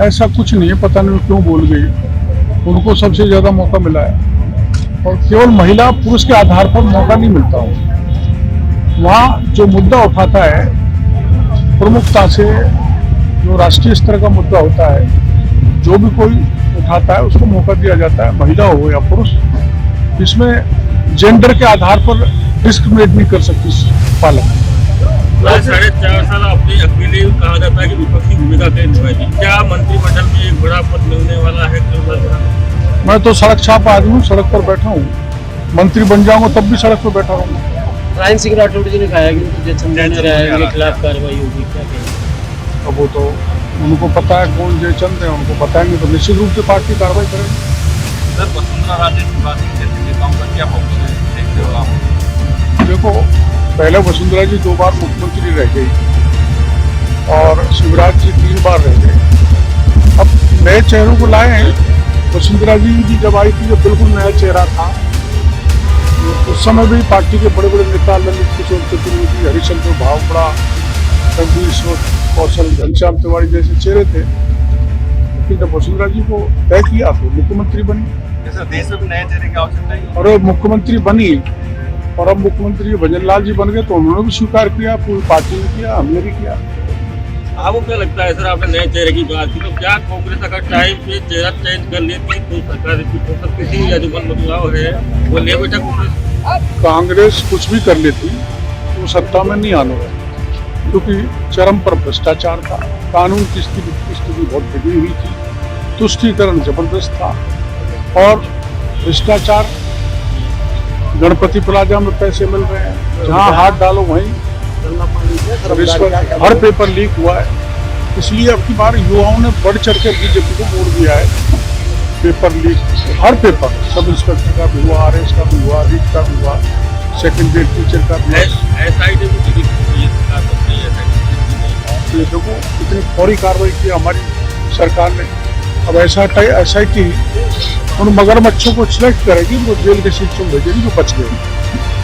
ऐसा कुछ नहीं है, पता नहीं क्यों बोल गई। उनको सबसे ज्यादा मौका मिला है और केवल महिला पुरुष के आधार पर मौका नहीं मिलता हो। वहाँ जो मुद्दा उठाता है प्रमुखता से, जो राष्ट्रीय स्तर का मुद्दा होता है, जो भी कोई उठाता है उसको मौका दिया जाता है, महिला हो या पुरुष। इसमें जेंडर के आधार पर डिस्क्रिमिनेट नहीं कर सकती पालक। 4.5 साल आपने अकेले कहा जाता है कि विपक्षी भूमिका के निभाई थी। क्या मंत्रिमंडल में एक बड़ा पद मिलने वाला है? मैं तो सड़क छाप आदमी हूँ, सड़क पर बैठा हूँ। मंत्री बन जाऊंगा तब भी सड़क पर बैठा रहूंगा। रायन सिंह राठौड़ जी ने कहा कि जयचंद के खिलाफ कार्रवाई होगी, क्या कहेंगे? अब वो तो उनको पता है कौन जयचंद है, उनको बताएंगे तो निश्चित रूप से पार्टी कार्रवाई करेगी। सर, वसुंधरा राजे शिवराज सिंह जैसे नेताओं का क्या पक्ष देखते हो आप? देखो, पहले वसुंधरा जी 2 बार मुख्यमंत्री रह गई और शिवराज जी 3 बार रह गए। अब नए चेहरों को लाए हैं। वसुंधरा जी भी जब आई थी, जो बिल्कुल नया चेहरा था, उस समय भी पार्टी के बड़े बड़े नेता ललित किशोर चतुर्वेदी, हरिशंकर भावड़ा, रणवीर कौशल, घनश्याम तिवारी जैसे चेहरे थे। लेकिन जब वसुंधरा जी को तय किया तो मुख्यमंत्री बनी। जैसे देश में नए चेहरे की आवश्यकता है और मुख्यमंत्री बनी और अब मुख्यमंत्री भजन लाल जी बन गए तो उन्होंने भी स्वीकार किया, पूरी पार्टी ने किया, हमने भी किया। आपको क्या लगता है सर, आपने नए चेहरे की बात की, तो क्या कांग्रेस अगर टाइम पे चेहरा चेंज कर लेती तो सरकार हो सकती थी, या जो बदलाव है वो ले बेटा कांग्रेस कुछ भी कर लेती तो सत्ता में नहीं आने वाली, क्योंकि चरम पर भ्रष्टाचार था, कानून की स्थिति बहुत बिगड़ी हुई थी, तुष्टीकरण जबरदस्त था और भ्रष्टाचार। गणपति प्लाजा में पैसे मिल रहे हैं, जहां हाथ डालो वहीं रिश्वत। हर पेपर लीक हुआ है, इसलिए अब की बार युवाओं ने बढ़ चढ़ कर बीजेपी को वोट दिया है। पेपर लीक, हर पेपर, सब इंस्पेक्टर का भी हुआ, आरएस का भी हुआ, रीट का भी हुआ, सेकंड ग्रेड टीचर का भी। ये देखो इतनी फौरी कार्रवाई की हमारी सरकार ने। अब SIT उन मगरमच्छों को सिलेक्ट करेगी, वो जेल के सीट में भेजेगी जो बच गए।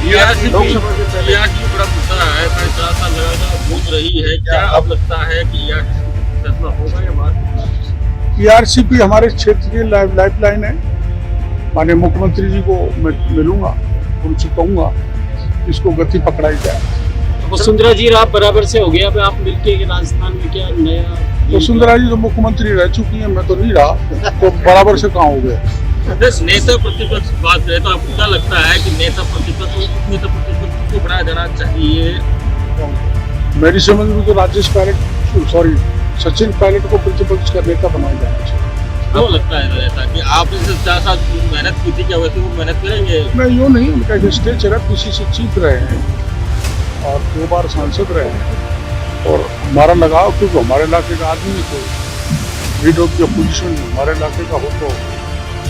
बड़ा मुद्दा है, 4.5 साल लगातार घूम रही है। क्या अब लगता है कि फैसला होगा या बात? ERCP हमारे क्षेत्र की लाइफलाइन है। माननीय मुख्यमंत्री जी को मैं मिलूंगा, उनसे कहूंगा इसको गति पकड़ाई जाए। वसुंधरा जी आप बराबर से हो गया, अब आप मिलके राजस्थान में क्या नया? वसुंधरा जी तो मुख्यमंत्री रह चुकी है, मैं तो नहीं रहा, तो बराबर से कहाँ हो गया? नेता प्रतिपक्ष बात है तो आपको क्या लगता है कि नेता प्रतिपक्ष को बनाया जाना चाहिए? मेरी समझ में तो सचिन पायलट को प्रतिपक्ष का नेता बनाया जाना चाहिए। क्यों लगता है ऐसा कि आपने 4 साल मेहनत की थी, क्या वैसे वो मेहनत करेंगे? मैं यूँ नहीं, उनका हिस्ट्री चेहरा PCC चीफ रहे हैं और 2 बार सांसद रहे हैं और हमारा लगाव, क्योंकि हमारे इलाके का आदमी तो लीड ऑफ द अपोजिशन हमारे इलाके का हो तो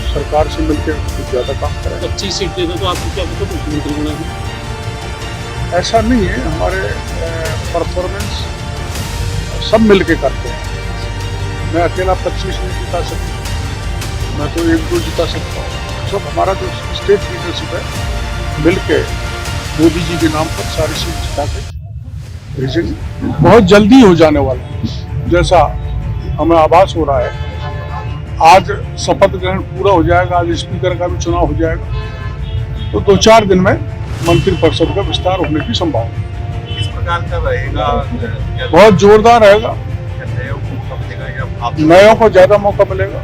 सरकार से मिलकर कुछ ज़्यादा काम करें। 25 सीट दे दो तो आपको क्या पता मुख्यमंत्री बना? ऐसा नहीं है, हमारे परफॉर्मेंस सब मिलके करते हैं। मैं अकेला 25 नहीं जिता सकता, मैं तो 1-2 जिता सकता हूँ। सब हमारा जो स्टेट लीडरशिप है मिलके मोदी जी के नाम पर सारी सीट जिता के भेजेंगे। बहुत जल्दी हो जाने वाला है, जैसा हमें आभास हो रहा है। आज शपथ ग्रहण पूरा हो जाएगा, आज स्पीकर का भी चुनाव हो जाएगा, तो 2-4 दिन में मंत्रिपरिषद का विस्तार होने की संभावना। किस प्रकार का रहेगा? बहुत जोरदार रहेगा, नयों को ज्यादा मौका मिलेगा।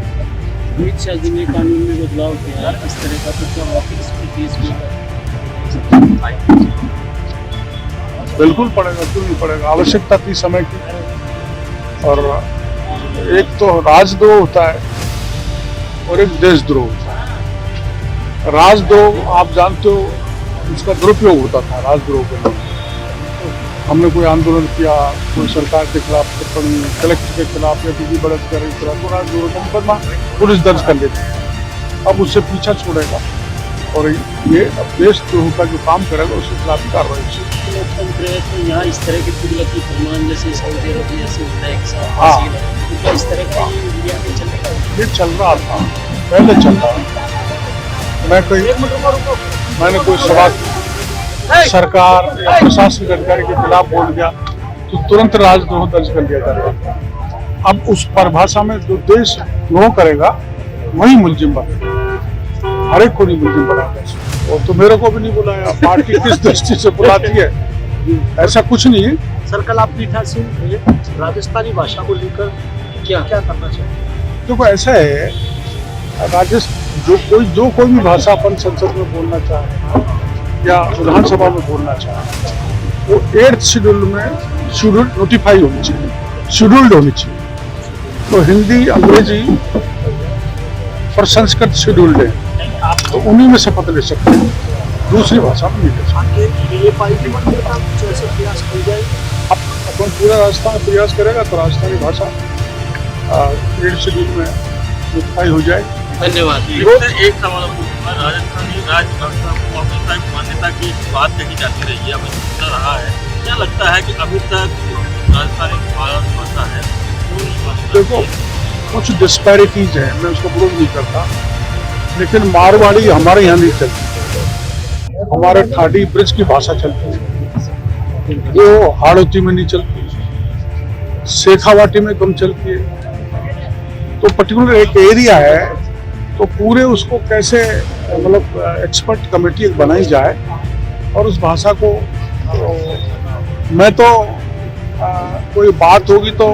अमित शाह जी ने कानून में बदलाव किया है, इस तरह का तो क्या वापस बिल्कुल पड़ेगा, क्यों नहीं पड़ेगा? आवश्यकता थी समय की। और एक तो राजद्रोह होता है और एक देशद्रोह होता है। राजद्रोह आप जानते हो, इसका दुरुपयोग होता था राजद्रोह के नाम। हमने कोई आंदोलन किया, कोई सरकार के खिलाफ टिप्पणी, कलेक्टर के खिलाफ या किसी बलात्कार के खिलाफ, तो राजद्रोह का मुकदमा पुलिस दर्ज कर लेती है। अब उससे पीछा छोड़ेगा और ये देशद्रोह का जो काम करेगा उसके खिलाफ कार्रवाई तो यहाँ इस तरह के कुदरती फरमान जैसे सऊदी अरबिया से होता है कि तो इस तरह का इंडिया में चलेगा? ये चल रहा था, पहले चल रहा था। मैंने कोई सवाल सरकार या प्रशासनिक अधिकारी के खिलाफ बोल गया तो तुरंत राजद्रोह दर्ज कर लिया जाता है। अब उस परिभाषा में जो देश नो करेगा वही मुलजिम बनेगा, हर एक को नहीं मुलजिम बनाएगा। वो तो मेरे को भी नहीं बुलाया, पार्टी किस दृष्टि से बुलाती है, ऐसा कुछ नहीं है। सर कल आप पीठासीन थे, राजस्थानी भाषा को लेकर क्या क्या करना चाहिए? देखो ऐसा है, जो कोई भी भाषा अपन संसद में बोलना चाहे या विधानसभा में बोलना चाहे, वो 8th शेड्यूल में शेड्यूल नोटिफाई होनी चाहिए, शेड्यूल्ड होनी चाहिए। तो हिंदी, अंग्रेजी और संस्कृत शेड्यूल्ड है, तो उन्हीं में शपथ ले सकते हैं, दूसरी भाषा में नहीं ले सकते। अपन पूरा राजस्थान प्रयास करेगा तो राजस्थानी भाषा 8th शेड्यूल में नोटिफाई हो जाएगी। धन्यवाद। एक सवाल पूछूंगा, राजस्थानी राजभाषा को हमेशा एक मान्यता की बात कही जाती रही है, हमें सुनता रहा है। क्या लगता है कि अभी तक राजस्थानी भाषा है देखो कुछ डिस्पैरिटीज है, मैं उसको विरोध नहीं करता, लेकिन मारवाड़ी हमारे यहाँ नहीं चलती, हमारे ठाडी ब्रिज की भाषा चलती है, वो हाड़ौती में नहीं चलती, शेखावाटी में कम चलती है। तो पर्टिकुलर एक एरिया है, तो पूरे उसको कैसे मतलब एक्सपर्ट कमेटी बनाई जाए और उस भाषा को मैं तो कोई बात होगी तो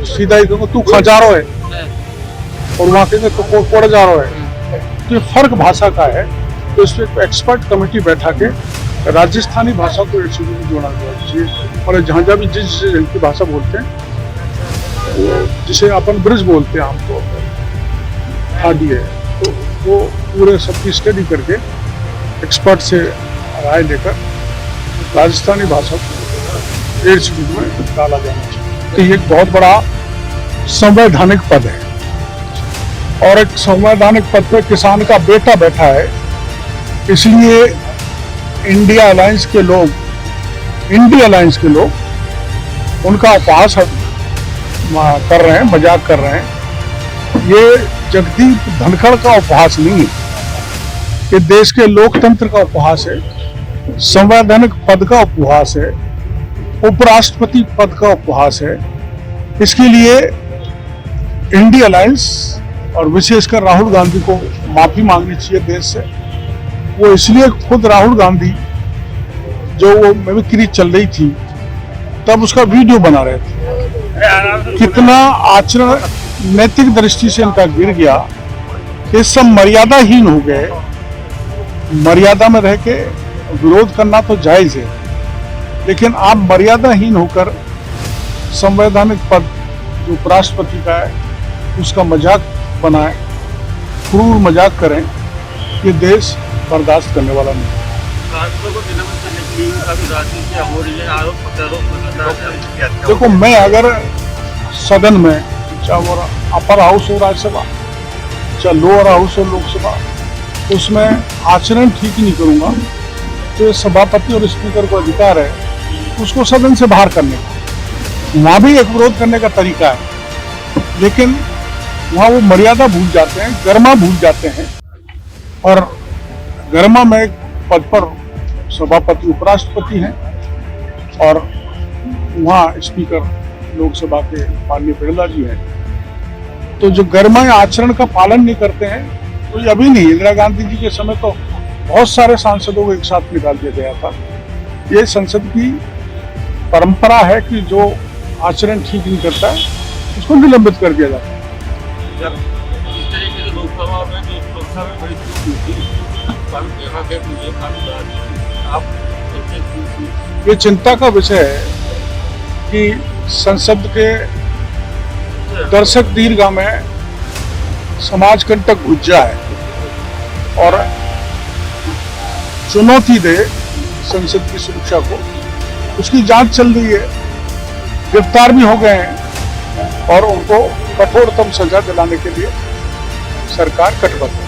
सीधा ही कहूँगा तू खजारो है, और वहाँ कहेंगे तो कोड़ जा रहा है। तो ये फर्क भाषा का है, तो इसमें एक एक्सपर्ट कमेटी बैठा के राजस्थानी भाषा को एक शेड्यूल में जोड़ा गया चाहिए। और जहाँ जहाँ भी जिस की भाषा बोलते हैं, जिसे अपन ब्रिज बोलते हैं आमतौर पर, ठाडी है, तो वो पूरे सबकी स्टडी करके एक्सपर्ट से राय लेकर राजस्थानी भाषा को 8th शेड्यूल में डाला जाना चाहिए। तो ये एक बहुत बड़ा संवैधानिक पद है, और एक संवैधानिक पद पे किसान का बेटा बैठा है, इसलिए इंडिया अलायंस के लोग उनका उपहास कर रहे हैं, मजाक कर रहे हैं। ये जगदीप धनखड़ का उपहास नहीं है, ये देश के लोकतंत्र का उपहास है, संवैधानिक पद का उपहास है, उपराष्ट्रपति पद का उपहास है। इसके लिए इंडिया अलायंस और विशेषकर राहुल गांधी को माफी मांगनी चाहिए देश से। वो इसलिए खुद राहुल गांधी, जो वो मिमिक्री चल रही थी तब उसका वीडियो बना रहे थे, कितना आचरण नैतिक दृष्टि से इनका गिर गया, ये सब मर्यादाहीन हो गए। मर्यादा में रह के विरोध करना तो जायज है, लेकिन आप मर्यादाहीन होकर संवैधानिक पद जो उपराष्ट्रपति का है उसका मजाक बनाएं, क्रूर मजाक करें, ये देश बर्दाश्त करने वाला नहीं। देखो मैं अगर सदन में, चाहे वो अपर हाउस हो राज्यसभा, चाहे लोअर हाउस हो लोकसभा, उसमें आचरण ठीक नहीं करूंगा तो सभापति और स्पीकर को अधिकार है उसको सदन से बाहर करने का। वहाँ भी एक विरोध करने का तरीका है, लेकिन वहाँ वो मर्यादा भूल जाते हैं, गरिमा भूल जाते हैं। और गरिमा में एक पद पर सभापति उपराष्ट्रपति हैं और वहाँ स्पीकर लोकसभा के माननीय बिरला जी हैं। तो जो गरिमा आचरण का पालन नहीं करते हैं, तो ये अभी नहीं, इंदिरा गांधी जी के समय तो बहुत सारे सांसदों को एक साथ निकाल दिया गया था। ये संसद की परंपरा है कि जो आचरण ठीक नहीं करता है उसको निलंबित कर दिया जाता है। इस तरीके से लोकसभा में जो सुरक्षा में बड़ी चूक हुई, ये चिंता का विषय है कि संसद के दर्शक दीर्घा में समाज कंटक घुस जाए और चुनौती दे संसद की सुरक्षा को। उसकी जांच चल रही है, गिरफ्तार भी हो गए हैं और उनको कठोरतम सजा दिलाने के लिए सरकार कटिबद्ध है।